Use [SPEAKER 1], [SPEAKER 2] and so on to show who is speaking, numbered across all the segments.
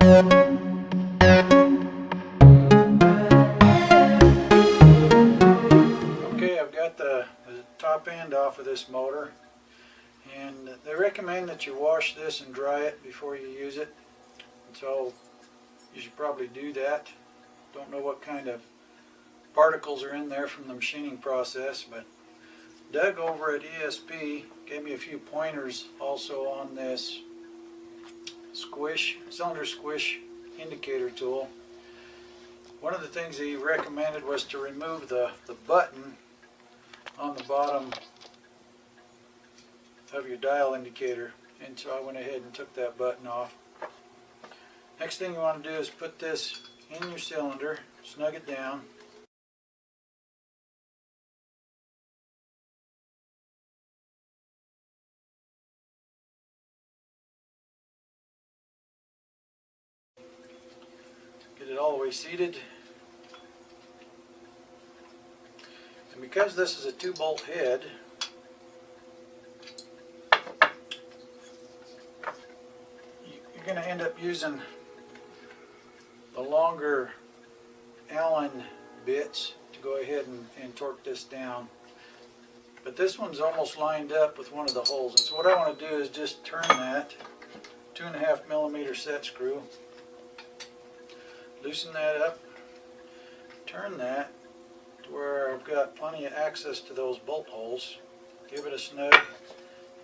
[SPEAKER 1] Okay, I've got the top end off of this motor, and they recommend that you wash this and dry it before you use it, and so you should probably do that. Don't know what kind of particles are in there from the machining process, but Doug over at ESP gave me a few pointers also on this Squish, cylinder squish indicator tool. One of the things he recommended was to remove the button on the bottom of your dial indicator, and so I went ahead and took that button off. Next thing you want to do is put this in your cylinder, snug it down. Get it all the way seated. And because this is a 2-bolt head, you're going to end up using the longer Allen bits to go ahead and torque this down. But this one's almost lined up with one of the holes. And so what I want to do is just turn that 2.5 millimeter set screw, loosen that up, turn that to where I've got plenty of access to those bolt holes. Give it a snug.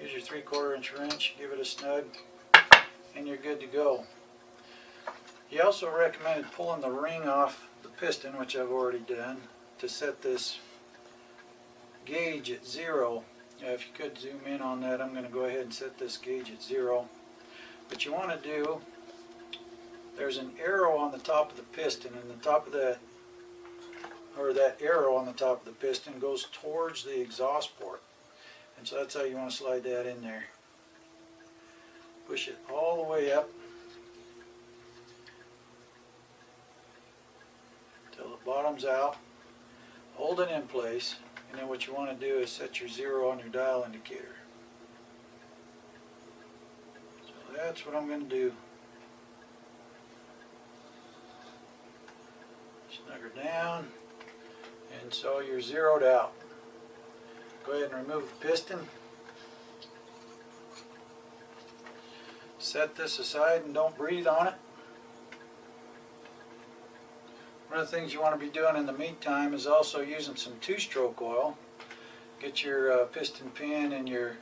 [SPEAKER 1] Use your 3/4 inch wrench, give it a snug, and you're good to go. He also recommended pulling the ring off the piston, which I've already done, to set this gauge at 0. If you could zoom in on that, I'm going to go ahead and set this gauge at 0. What you want to do, there's an arrow on the top of the piston, and the top of that, or that arrow on the top of the piston, goes towards the exhaust port. And so that's how you want to slide that in there. Push it all the way up till the bottom's out. Hold it in place, and then what you want to do is set your 0 on your dial indicator. So that's what I'm going to do. Snug her down, and so you're zeroed out. Go ahead and remove the piston. Set this aside and don't breathe on it. One of the things you want to be doing in the meantime is also using some 2-stroke oil. Get your piston pin and your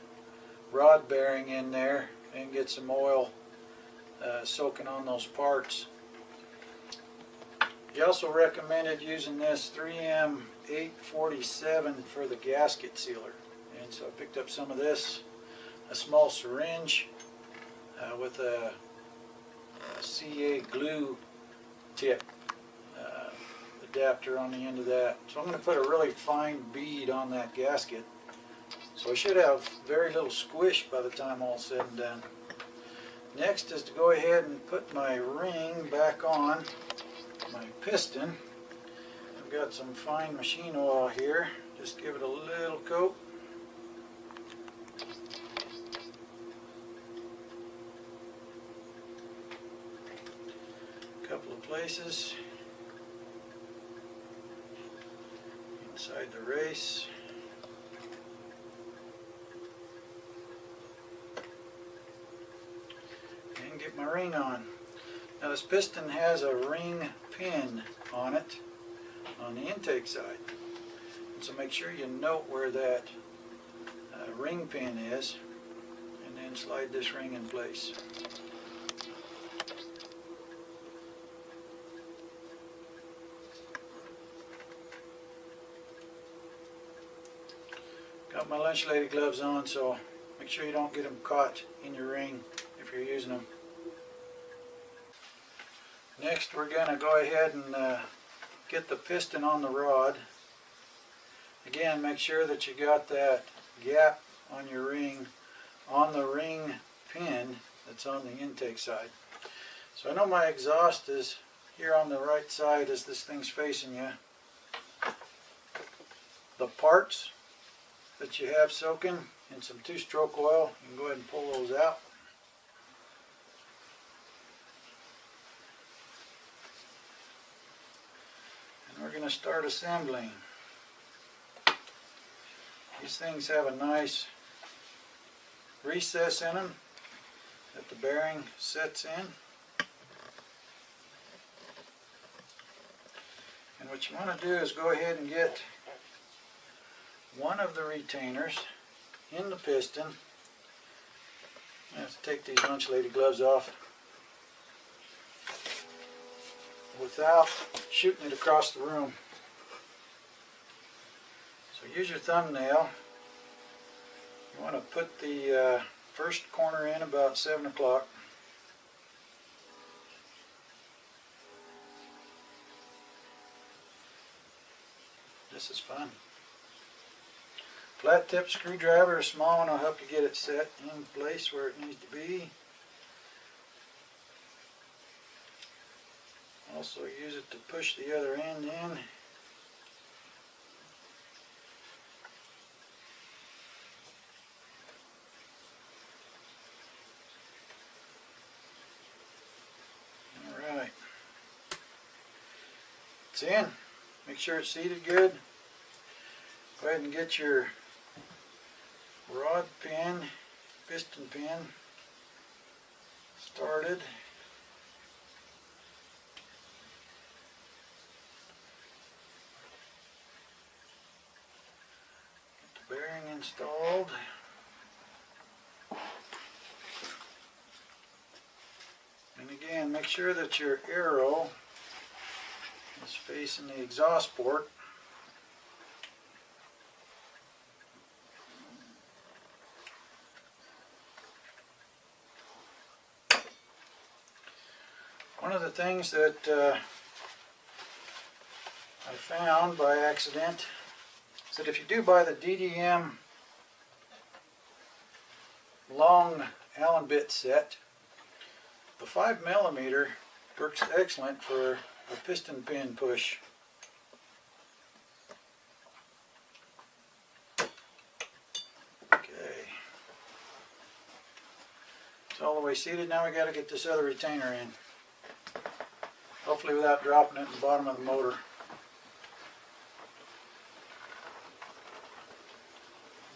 [SPEAKER 1] rod bearing in there and get some oil soaking on those parts. He also recommended using this 3M 847 for the gasket sealer. And so I picked up some of this, a small syringe with a CA glue tip adapter on the end of that. So I'm going to put a really fine bead on that gasket. So I should have very little squish by the time all's said and done. Next is to go ahead and put my ring back on my piston. I've got some fine machine oil here. Just give it a little coat. A couple of places inside the race. And get my ring on. Now this piston has a ring pin on it on the intake side. And so make sure you note where that ring pin is, and then slide this ring in place. Got my lunch lady gloves on, so make sure you don't get them caught in your ring if you're using them. Next we're going to go ahead and get the piston on the rod. Again, make sure that you got that gap on your ring on the ring pin that's on the intake side. So I know my exhaust is here on the right side as this thing's facing you. The parts that you have soaking in some 2-stroke oil, you can go ahead and pull those out. We're going to start assembling. These things have a nice recess in them that the bearing sets in. And what you want to do is go ahead and get one of the retainers in the piston. I have to take these lunch-lady gloves off without shooting it across the room. So use your thumbnail. You want to put the first corner in about 7 o'clock. This is fun. Flat tip screwdriver, a small one, will help you get it set in place where it needs to be. Also use it to push the other end in. Alright. It's in. Make sure it's seated good. Go ahead and get your rod pin, piston pin started. Get the bearing installed. And again, make sure that your arrow is facing the exhaust port. One of the things that I found by accident is that if you do buy the DDM long Allen bit set, the 5mm works excellent for a piston pin push. Okay, it's all the way seated. Now we got to get this other retainer in. Hopefully without dropping it in the bottom of the motor.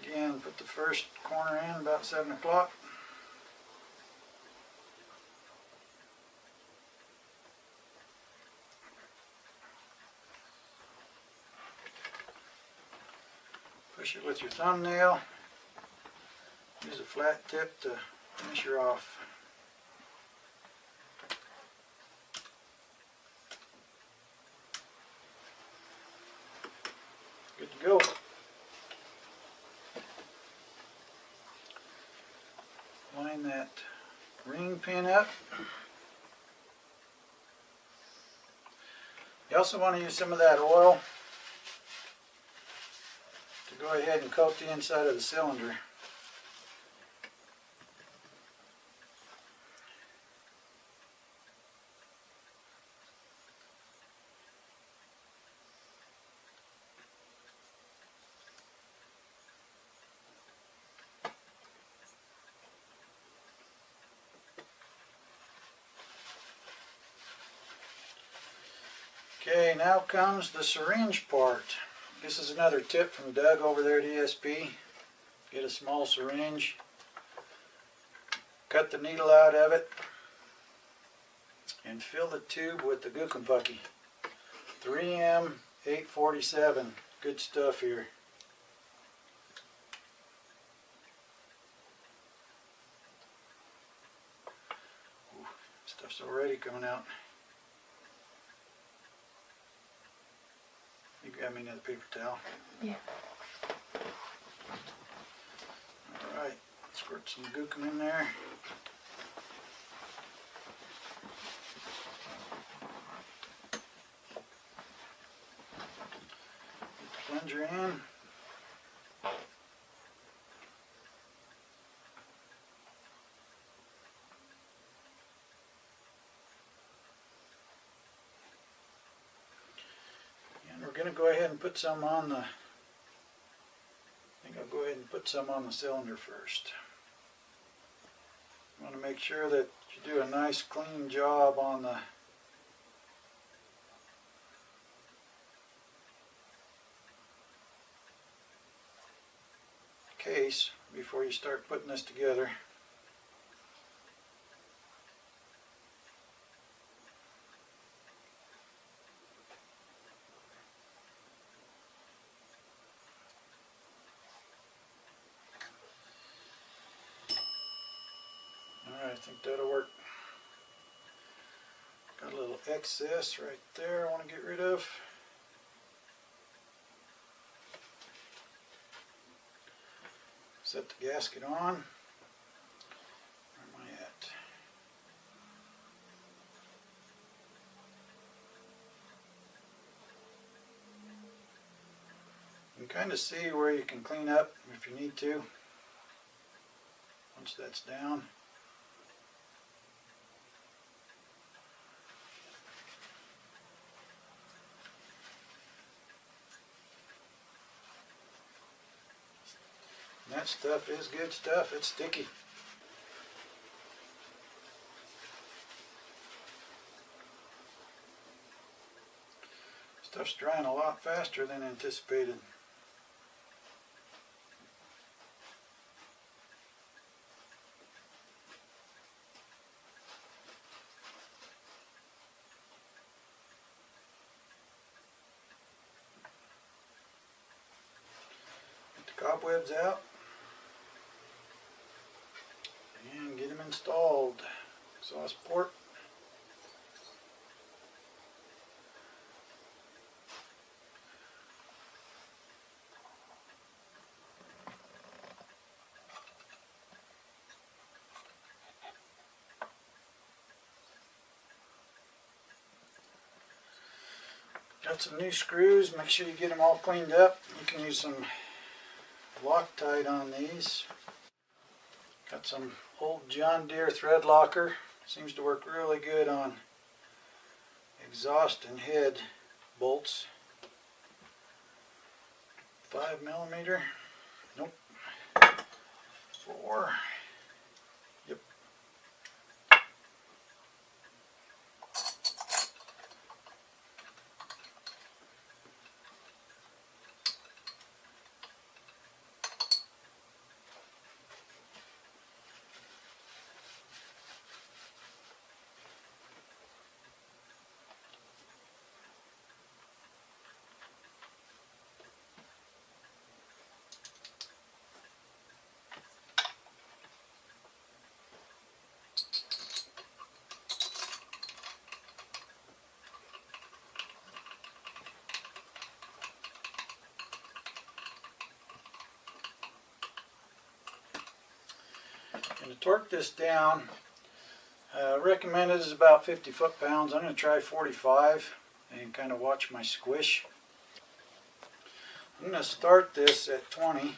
[SPEAKER 1] Again, put the first corner in about 7 o'clock. Push it with your thumbnail. Use a flat tip to finish her off. Good to go. Line that ring pin up. You also want to use some of that oil to go ahead and coat the inside of the cylinder. Okay, now comes the syringe part. This is another tip from Doug over there at ESP. Get a small syringe, cut the needle out of it, and fill the tube with the Gookumpucky. 3M 847. Good stuff here. Ooh, stuff's already coming out. You grab me another paper towel.
[SPEAKER 2] Yeah.
[SPEAKER 1] Alright, squirt some Gookum in there. Get the plunger in. We're going to go ahead and put some on the, I think I'll go ahead and put some on the cylinder first. You want to make sure that you do a nice clean job on the case before you start putting this together. Alright, I think that'll work. Got a little excess right there I want to get rid of. Set the gasket on. Where am I at? You can kind of see where you can clean up if you need to. Once that's down. That stuff is good stuff. It's sticky. Stuff's drying a lot faster than anticipated. Get the cobwebs out. And get them installed. Exhaust port. Got some new screws. Make sure you get them all cleaned up. You can use some Loctite on these. Got some old John Deere thread locker. Seems to work really good on exhaust and head bolts. 5mm. Nope. 4. Yep. And to torque this down, recommended is about 50 foot-pounds. I'm going to try 45 and kind of watch my squish. I'm going to start this at 20.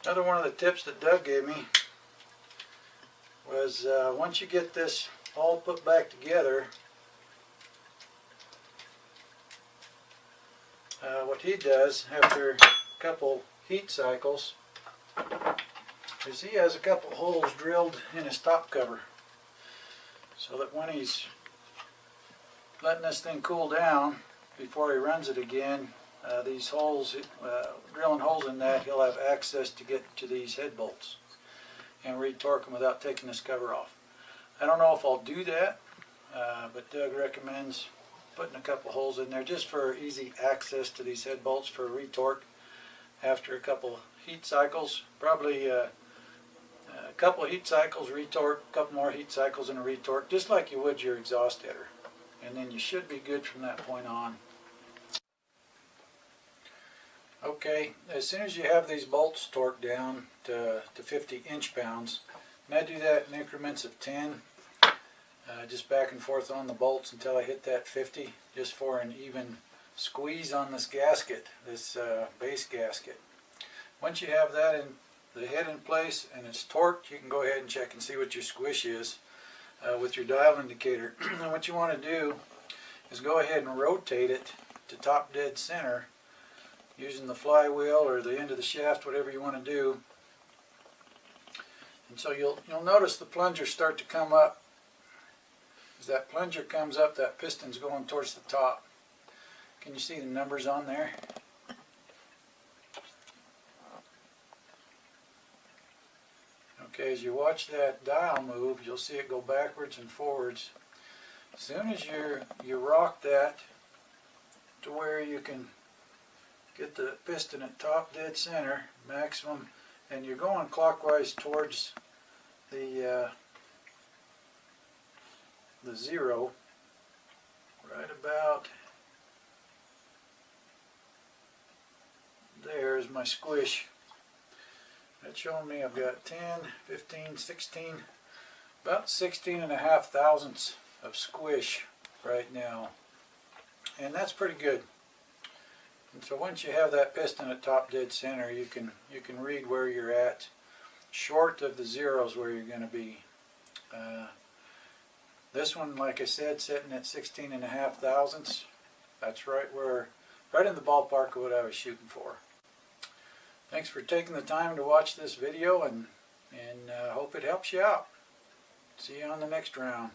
[SPEAKER 1] Another one of the tips that Doug gave me was once you get this all put back together, what he does after a couple heat cycles is he has a couple holes drilled in his top cover, so that when he's letting this thing cool down before he runs it again, these holes, drilling holes in that, he'll have access to get to these head bolts and retorque them without taking this cover off. I don't know if I'll do that, but Doug recommends putting a couple holes in there just for easy access to these head bolts for retorque. after a couple heat cycles, probably a couple of heat cycles, retorque, a couple more heat cycles and a retorque, just like you would your exhaust header. And then you should be good from that point on. Okay, as soon as you have these bolts torqued down to 50 inch-pounds, and I do that in increments of 10, just back and forth on the bolts until I hit that 50, just for an even squeeze on this gasket, this base gasket. Once you have that in the head in place and it's torqued, you can go ahead and check and see what your squish is with your dial indicator. And what you want to do is go ahead and rotate it to top dead center using the flywheel or the end of the shaft, whatever you want to do. And so you'll notice the plunger start to come up. As that plunger comes up, that piston's going towards the top. Can you see the numbers on there? Okay, as you watch that dial move, you'll see it go backwards and forwards. As soon as you rock that to where you can get the piston at top dead center, maximum, and you're going clockwise towards the zero, right about there's my squish. That's showing me I've got 10, 15, 16, about 16.5 thousandths of squish right now. And that's pretty good. And so once you have that piston at top dead center, you can read where you're at, short of the zeros where you're going to be. This one, like I said, sitting at 16.5 thousandths. That's right in the ballpark of what I was shooting for. Thanks for taking the time to watch this video, and hope it helps you out. See you on the next round.